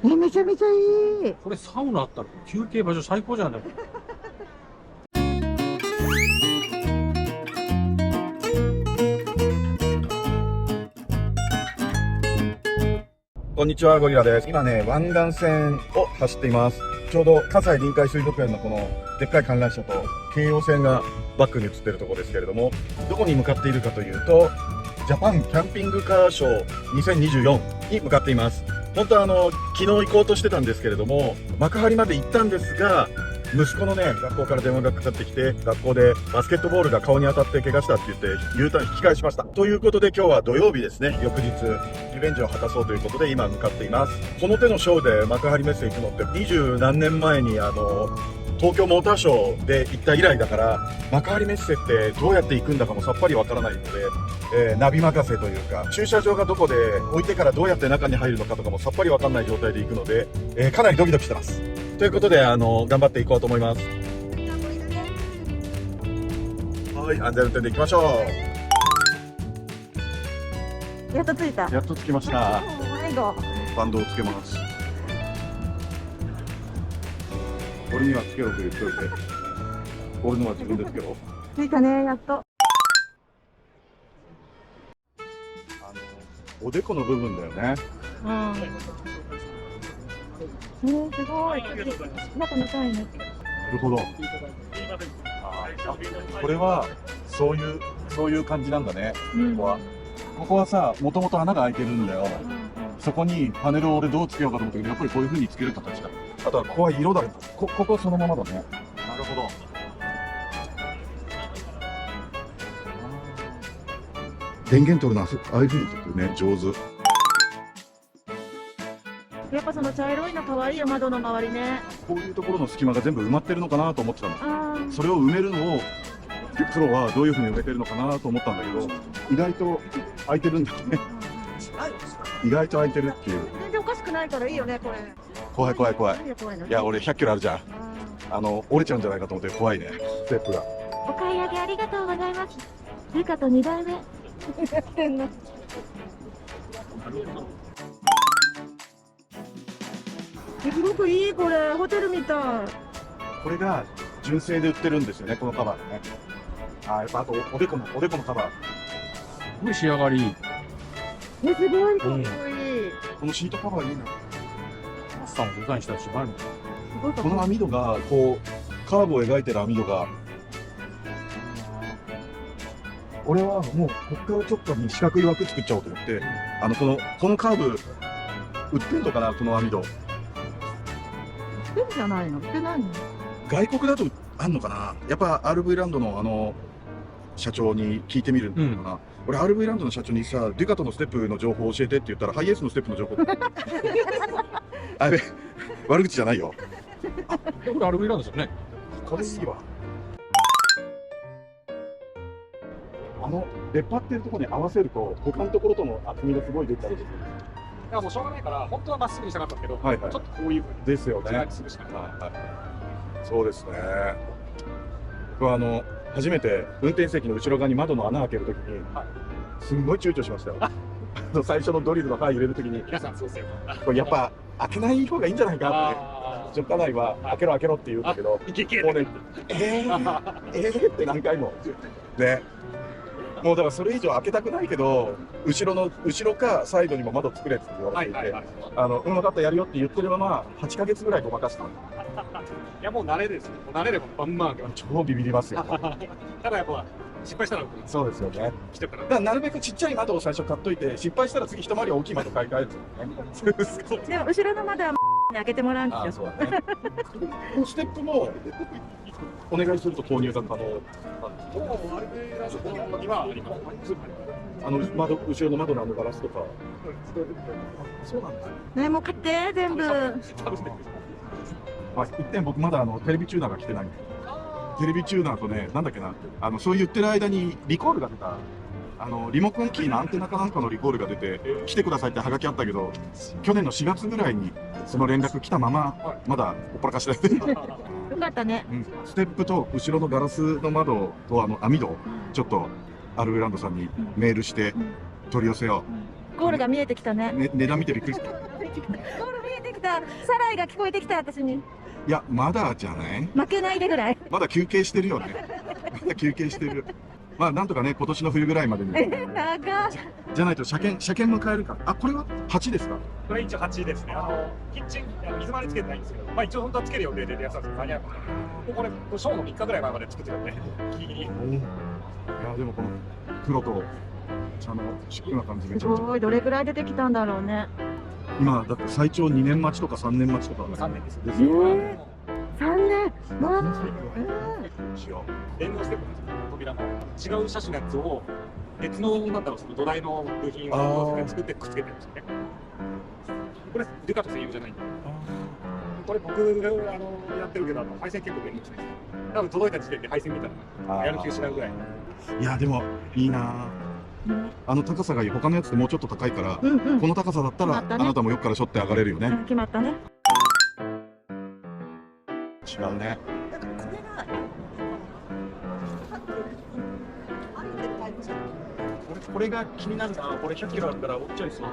めちゃめちゃいい。これサウナあったら休憩場所最高じゃない。こんにちは、ゴリラです。今ね、湾岸線を走っています。ちょうど葛西臨海水族園のこのでっかい観覧車と京葉線がバックに映っているところですけれども、どこに向かっているかというと、ジャパンキャンピングカーショー2024に向かっています。本当は昨日行こうとしてたんですけれども、幕張まで行ったんですが、息子のね、学校から電話がかかってきて、学校でバスケットボールが顔に当たって怪我したって言って、U ターン引き返しました。ということで今日は土曜日ですね、翌日、リベンジを果たそうということで今向かっています。この手のショーで幕張メッセ行くのって20何年前に東京モーターショーで行った以来だから、幕張メッセってどうやって行くんだかもさっぱりわからないので、ナビ任せというか、駐車場がどこで置いてからどうやって中に入るのかとかもさっぱりわかんない状態で行くので、かなりドキドキしてます。ということで、頑張っていこうと思います。はい、安全運転で行きましょやっと着いた。う。やっと着きました。最後。バンドをつけます。俺にはつけろと言っておいて、俺のは自分でつけろ。着いたね、やっと。おでこの部分だよね。すごい。中見たいね。なるほど。これはそういう感じなんだね。ここはさ、もともと穴が開いてるんだよ。そこにパネルを俺どうつけようかと思ったけど、やっぱりこういう風につける形だ。あとはここは色だ。ここそのままだね。なるほど。電源取るのはああいう風に取ってるね。上手。やっぱその茶色いの可愛いよ、窓の周りね。こういうところの隙間が全部埋まってるのかなと思ってたの。それを埋めるのをプロはどういう風に埋めてるのかなと思ったんだけど、意外と空いてるんだよね。意外と空いてるっていう。全然おかしくないからいいよね、これ。怖い怖い怖い。何が怖いの？いや、俺100キロあるじゃん。折れちゃうんじゃないかと思って怖いね、ステップが。お買い上げありがとうございます。ルカと2代目。やってんの。すごくいい、これ。ホテルみたい。これが純正で売ってるんですよね、このカバーね。あとおでこのカバー。すごい仕上がり。すごいかっこいい。このシートカバーいいな。マスターもデザインしたりしてないの。この網戸がこうカーブを描いてる網戸が、俺はもうこっからちょっとに四角い枠作っちゃおうと思って、このカーブ売ってんのかな、この網戸。売ってるじゃないの？売ってないの？外国だとあんのかな。やっぱ RV ランドの社長に聞いてみるのかな。俺 RV ランドの社長にさ、デュカトのステップの情報を教えてって言ったら、ハイエースのステップの情報あれ悪口じゃないよ。これアルビランですよね。これいいわ。出っ張ってるところに合わせると他のところとの厚みがすごい出たり。いやもうしょうがないから本当はまっすぐにしたかったんですけど、はいはい、ちょっとこういうですよね。するしかない。そうですね。僕は初めて運転席の後ろ側に窓の穴開けるときに、すんごい躊躇しましたよ。最初のドリルの刃入れるときに、皆さんそうですよ。これやっぱ開けない方がいいんじゃないかって。家内は開けろ開けろって言うんだけど、もうね、って何回もね。もうだからそれ以上開けたくないけど、後ろかサイドにも窓作れって言われていて、分かったやるよって言ってるまま8ヶ月ぐらいごまかした。いやもう慣れですよ。慣れればバンバン開けます。超ビビりますよ。ただやっぱ失敗したらそうですよね。来てから。だからなるべくちっちゃい窓を最初買っといて、失敗したら次一回り大きい窓買い替えるんですよね。でも後ろの窓はに開けてもらうんですよ。そうだね。ステップもお願いすると購入が可能。もうあれで今あります。後ろの窓のガラスとか。そうなんだ。ね、もう買って全部。一点僕まだテレビチューナーが来てない。テレビチューナーとね、なんだっけな、そう言ってる間にリコールが出た。リモコンキーのアンテナかなんかのリコールが出て、来てくださいってハガキあったけど、去年の4月ぐらいにその連絡来たまま、まだほっぱらかしてない。よかったね。ステップと後ろのガラスの窓と網戸、ちょっとアルウランドさんにメールして取り寄せよゴールが見えてきたね。う。値段見てびっくりした。ゴール見えてきた。サライが聞こえてきた、私に。いや、まだじゃない？負けないでぐらい。まだ休憩してるよね。まだ休憩してる。まあ、なんとかね、今年の冬ぐらいまでに。長い。じゃないと車検迎えるから。あ、これは8ですか？これ一応8ですね。キッチン、水回りつけてないんですけど、まあ一応本当はつける予定でやつなんですけど、間に合うかな。これ、ショーの3日ぐらい前まで作ってたんで、ギリギリ。いや、でもこの黒と茶のシックな感じめちすゃくちゃ。ごい、どれぐらい出てきたんだろうね。今、だって最長2年待ちとか3年待ちとか。3年です。ですよ。 3年。連動してくるんですよ、扉も。違う車種のやつを、別の、なんだろう、その土台の部品を作ってくっつけてるんですよね。これ、デュカット専用じゃないんで。これ僕、やってるけど、配線結構便利ですね。多分届いた時点で配線見たら、やる気失うぐらい。いや、でも、いいなぁ。あの高さがいい。他のやつってもうちょっと高いから、この高さだったら、あなたも横からしょって上がれるよね。決まったね。違うね。これが気になるな。これ100キロあるから、おっちゃいそう。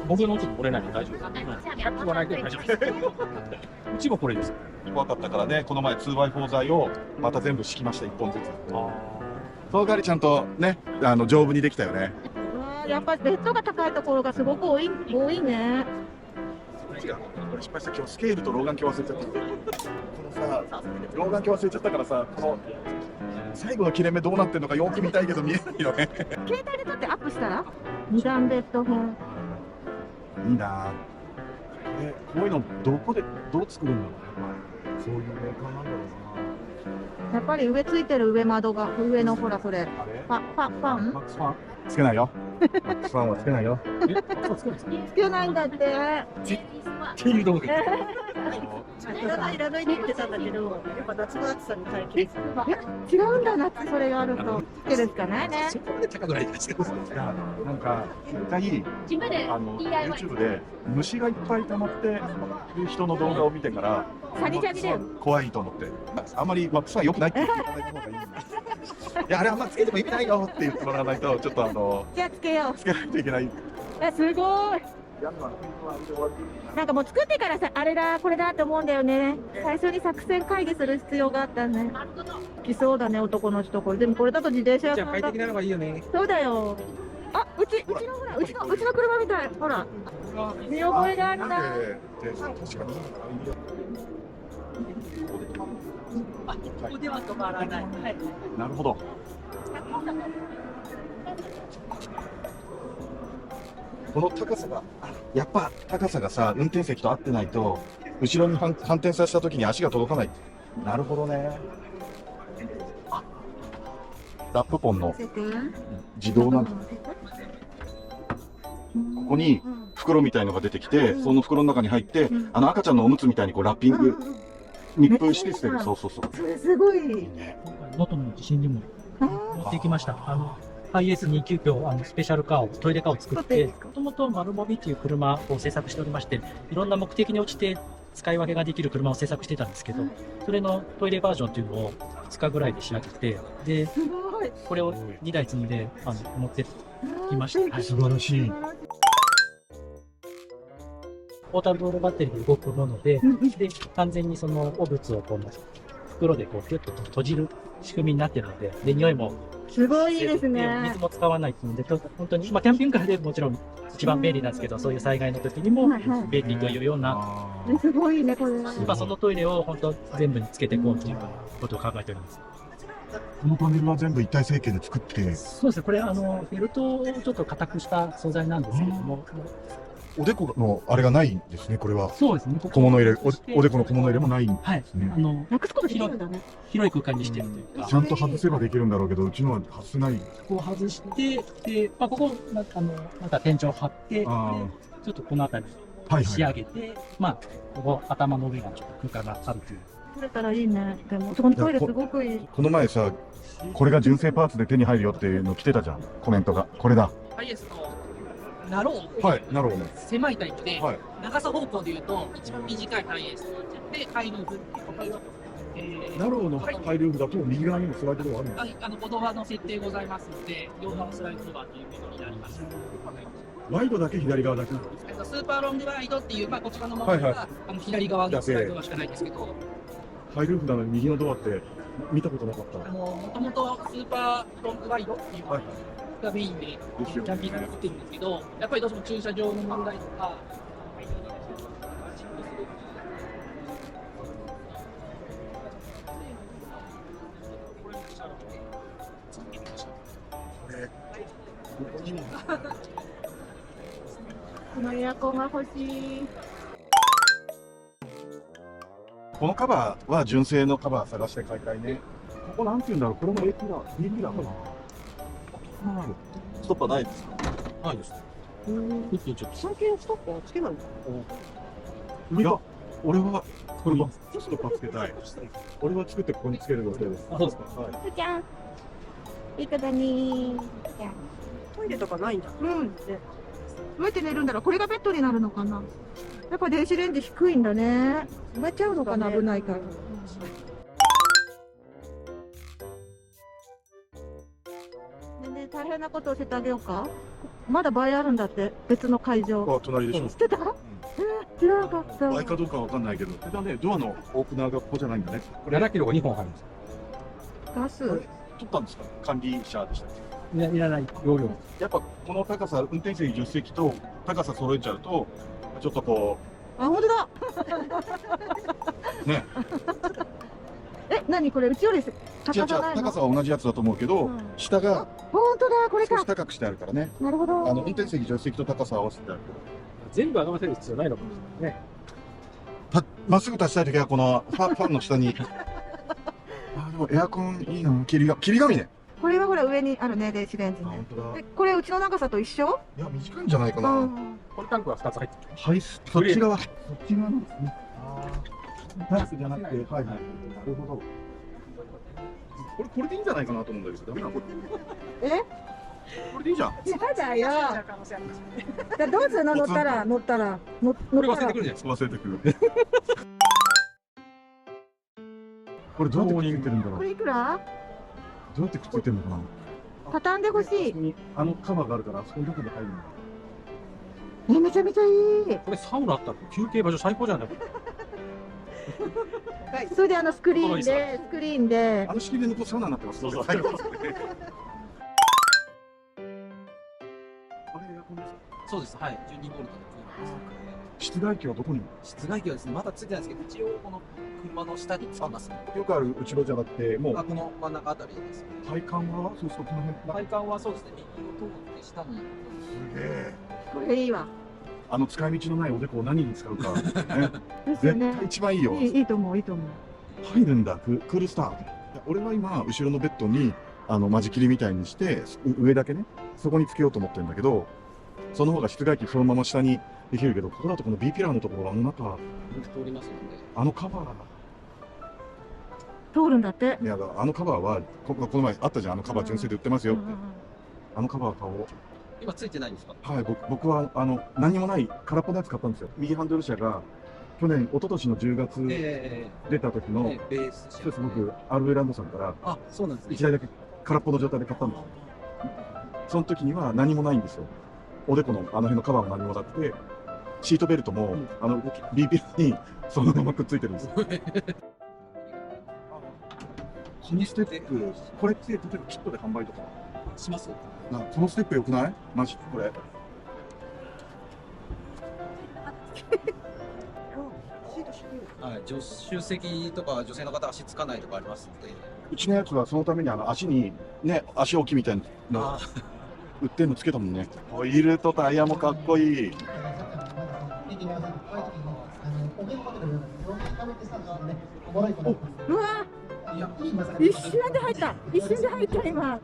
僕の音も折れないんで大丈夫。100はないけど大丈夫。うちもこれです。怖かったからね、この前 2x4 材をまた全部敷きました、1本ずつ。その代わりちゃんとね、丈夫にできたよね。やっぱりベッドが高いところがすごく多いね。これ失敗した。今日スケールと老眼鏡忘れちゃった。このさ、老眼鏡忘れちゃったからさ、この最後の切れ目どうなってるのかよく見たいけど見えないよね。携帯で撮ってアップしたら2段ベッド編。いいなぁ。こういうのどこでどう作るんだろう。そういうメーカーなんだろうな。やっぱり上ついてる上窓が上のほらそれあれパンマックスファンつけないよ。マックスファンはつけないよ。つけないんだって。っていう道具。いらないって言ってたんだけど、やっぱ夏の暑さに耐えきれ違うんだ、夏それがあるとつけるしかないね。そこまで高くないですけど。なんか一回YouTube で虫がいっぱい溜まってる人の動画を見てからサニチャニだよ。怖いと思って、あんまりマックスファン良くないって言ってもらえた方がいいんだ。いや、あれあんまつけても意味ないよって言ってもらわないとちょっとじゃあつけよう。つけないといけない。すごい。なんかもう作ってからさ、あれだこれだって思うんだよね。最初に作戦会議する必要があったね。来そうだね、男の人。これでもこれだと自転車屋さんだ。快適なのがいいよね。そうだよ。あ、うちのほら、うちの車みたい。ほら、見覚えがあった。確かに。ここでは止まらない。はい。なるほど。この高さが、やっぱ高さがさ、運転席と合ってないと、後ろに反転させたときに足が届かない。なるほどね。ラップポンの自動なんだ。ここに袋みたいのが出てきて、その袋の中に入って、赤ちゃんのおむつみたいにこうラッピング、密封して捨てる。そうそうそう。それすごい。能登の地震にも持ってきました。IS に急遽スペシャルカーを、トイレカーを作って、もともと丸ボビっていう車を製作しておりまして、いろんな目的に応じて使い分けができる車を製作してたんですけど、それのトイレバージョンというのを2日ぐらいで仕上げて、で、これを2台積んで持ってきました。はい、素晴らしい。ポータブルバッテリーで動くもので、で、完全にその汚物をこの袋でこうギュッと閉じる仕組みになっているので、で、匂いもすごいいいですね。水も使わないので、本当に、まあ、キャンピングカーでもちろん一番便利なんですけど、そういう災害の時にも便利というような、すごいね、これ。今そのトイレを本当全部につけていこうということを考えております。このパネルは全部一体成形で作って。そうですね、これフェルトをちょっと硬くした素材なんですけども、おでこのあれがないんですね、これは。そうですね。小物入れ、おでこの小物入れもないんですね。はい。なくすことできるんだね。広い空間にしてるというか。ちゃんと外せばできるんだろうけど、うちのは外せない。こう外して、で、まあ、ここ、また天井を張って、でちょっとこの辺りに仕上げて、まあ、ここ頭の上がちょっと空間があるという。取れたらいいね。でも、そのトイレすごくいい。この前さ、これが純正パーツで手に入るよっていうの来てたじゃん、コメントが。これだ。IS のナロー、はい、なるほどね。狭いタイプで、はい。長さ方向でいうと一番短いIS で、ハイノーズっていうナローのハイルーフだと右側にもスライドドアあるんですはい、歩道側の設定ございますので、両側スライドドアというメニューになります。ワイドだけ左側だけなんですスーパーロングワイドっていう、こちらのものは、はいはい左側のスライドドアしかないんですけど、ハイルーフなのに右のドアって見たことなかった。もともとスーパーロングワイドっていうのはいがメインでキャンピングカーに売ってるんですけど、やっぱりどうしても駐車場の問題とか、ここにもこのエアコンが欲しい。このカバーは純正のカバー探して買いたいね。ここなんて言うんだろう、これも A ピラー、B ピラーかな。ストッパーないですか？ないです。1.1。最近ストップはつけないの？いや、俺はこれはストッパーつけたい。俺は作ってここにつける予定です。そうですか。はい。ふーちゃん。いい子だねー。トイレとかないんだ。うん。どうやって寝るんだろう。これがベッドになるのかな。やっぱ電子レンジ低いんだね。埋めちゃうのかな、危ないから。ね、大変なことを教えてあげようか。まだ倍あるんだって、別の会場。あ、隣でしょ。知ってた？知らなかった。倍かどうかわかんないけど、ただね、ドアのオープナーがここじゃないんだね。これ7キロが2本入ります。ガス。取ったんですか？管理者でしたっけ？いらない、容量。やっぱこの高さ、運転席、助手席と高さ揃えちゃうと、ちょっとこあ、本当だ。う、ね、え、何これ、うちより違う違う、高さないの？高さは同じやつだと思うけど、うん下が本当だ、これか少し。高くしてあるからね。なるほど。運転席、助手席と高さを合わせてある全部上がらせる必要ないのかもしれないね。まっすぐ立ちたいときは、このファンの下に。あ、でもエアコンいいな、霧紙ね。これはほら上にあるね、電子レンジあ、ね。本当だ。え、これうちの長さと一緒？いや、短いんじゃないかうな。ん。これタンクは2つ入ってる。はい、そっち側なんですね。タイプじゃなくて、はいはい。なるほど。これでいいんじゃないかなと思うんだけど、ダメなの？え？これでいいじゃん。やだよ。じゃあどうするの？乗ったら。これ忘れてくるじゃないですか。忘れてくる。これどうやってくっついてるんだろう。これいくら？どうやってくっついてるのかな。畳んでほしい。カバーがあるから、あそこの中で入るの。え、めちゃめちゃいい。これサウナあったら休憩場所最高じゃない。それでスクリーンで。あの式で抜くとサウナになってます。そうそう。最高ですね。これエアコンですか？そうです、はい、12ボルトで室外機はどこに？室外機はですね、まだついてないんですけど、一応この車の下につきますね。よくある後ろじゃなくて、もうこの真ん中あたりです。体感はそうそうこの辺。体感はそうですね、右を通って下に。すげえ。これいいわ。使い道のないおでこを何に使うか、ね、ですよね絶対。一番いいよ。いいと思う、いいと思う。入るんだ、クールスター。俺は今後ろのベッドに間仕切りみたいにして上だけね、そこにつけようと思ってるんだけど、その方が室外機そのまま下にできるけど、ここだとこの B ピラーのところ中通りますので。カバー。通るんだって。いや、カバーはこの前あったじゃん、カバー純正で売ってますよって。カバー買おう。今ついてないんですか？はい、僕は何もない空っぽのやつ買ったんですよ。右ハンドル車が去年、一昨年の10月出た時の、ベース車。一つ僕、アルウェランドさんからあ、そうなんですね。 1台だけ空っぽの状態で買ったんですよ。その時には何もないんですよ。おでこの辺のカバーも何もなくて、シートベルトも、B ピラにそのままくっついてるんですよ。このステップ、これって例えばキットで販売とかします。このステップ良くない？マジこれ。はい、助手席とか女性の方足つかないとかありますので。うちのやつはそのために足にね、足置きみたいなの売ってんのつけたもんね。ホイールとタイヤもかっこいい。うわ、一瞬で入った。一瞬で入った今。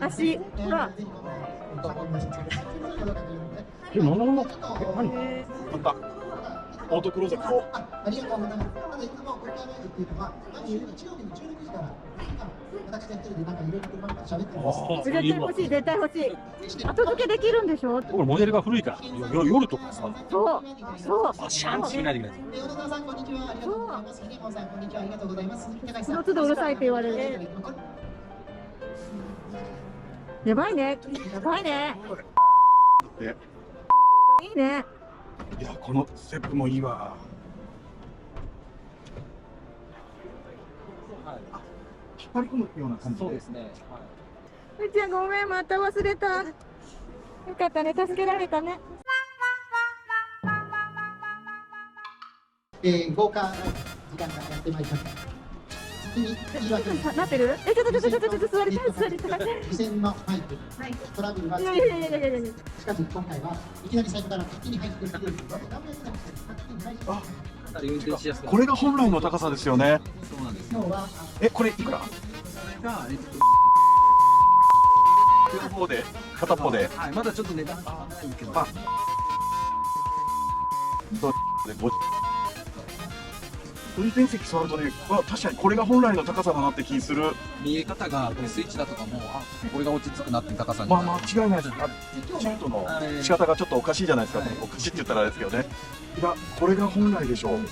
足が。何？オートクローゼットを。ありがとうございます。ただいつも国会ライブっていうのは、日曜日の16時から私が一人でなんかいろいろ喋ってます。絶対欲しい、絶対欲しい。後付けできるんでしょ？これモデルが古いから、夜とかさ、そう、そう。シャンってしないでください。小野さんこんにちは。ありがとうございます。ひでこさんこんにちは。ありがとうございます。高橋さん。その都度うるさいって言われる。やばいね。やばいね。でいいね。いや、このステップもいいわ。引っ張り込むような感じで。そうですね。うーちゃんごめん、また忘れた。よかったね、助けられたね。豪華時間がやってまいりました。次に言い訳になってる？ちょっと座りたい、座りたい。無線のマイク、トラブルはいやいやいやいやいやいや。しかし今回はいきなり最初から一気に入ってくる。かなり運転しやすくなこれが本来の高さですよね。そうなんです。今日はこれいくら？が両方で、片方で。はい、まだちょっと値段がないけど。そうで運転席座るとね、確かにこれが本来の高さだなって気する。見え方がこれスイッチだとかも、これが落ち着くなって高さに。間違いないです。シートの仕方がちょっとおかしいじゃないですか。おかしいって言ったらあれですけどね。いや、これが本来でしょう。こ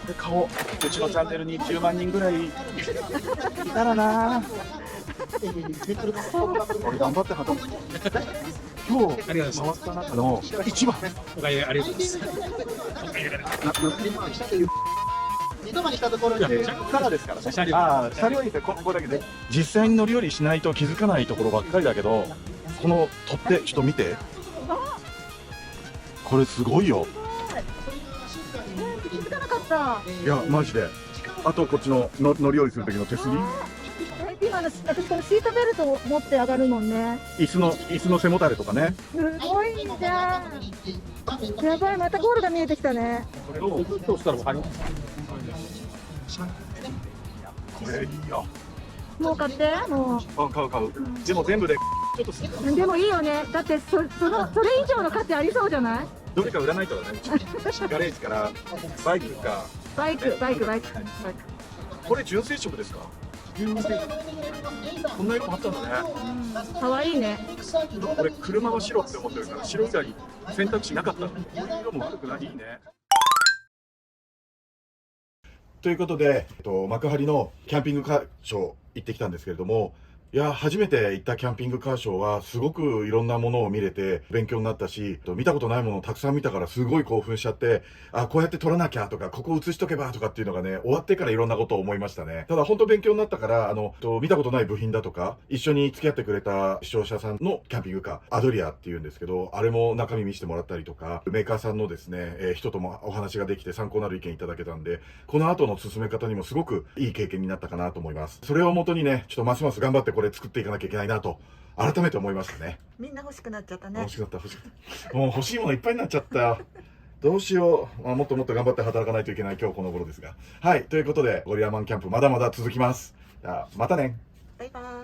れ買おう。うちのチャンネルに10万人ぐらいいたらな。俺頑張って働く。今日回った中の一番。おかげでありがとうございます。二度までしたところにからですからね。車両いいですね。ここだけで実際に乗り降りしないと気づかないところばっかりだけど、この取っ手ちょっと見て。これすごいよ。気づかなかった。いやマジで。あとこっちの乗り降りする時の手すり。今の私このシートベルトを持って上がるもんね。椅子の背もたれとかね。すごいじゃん。やばい、またゴールが見えてきたね。これをどうしたら分かります？これいいよ。もう買って、も買う。でも全部でちょっとう。でもいいよね。だってそれ以上の価値ありそうじゃない？どれか売らないとだね。ガレージからバイクか。バイク。これ純正色ですか？こんな色もあったんだね。可愛いね。俺車は白って思ってるから白以外選択肢なかったの。こういう色も悪くない。いいね。ということで、幕張のキャンピングカーショー行ってきたんですけれども、いや初めて行ったキャンピングカーショーはすごくいろんなものを見れて勉強になったし、見たことないものをたくさん見たからすごい興奮しちゃって、こうやって撮らなきゃとか、ここ映しとけばとかっていうのがね、終わってからいろんなことを思いましたね。ただ本当勉強になったから、見たことない部品だとか、一緒に付き合ってくれた視聴者さんのキャンピングカー、アドリアっていうんですけど、あれも中身見せてもらったりとか、メーカーさんのですね、人ともお話ができて参考になる意見いただけたんで、この後の進め方にもすごくいい経験になったかなと思います。それをもとにね、ちょっとますます頑張ってこれ作っていかなきゃいけないなと改めて思いましたね。みんな欲しくなっちゃったね。欲しかった。もう欲しいものいっぱいになっちゃったよ。どうしよう。もっともっと頑張って働かないといけない今日この頃ですが。はい、ということでゴリラマンキャンプまだまだ続きます。じゃあまたね。バイバーイ。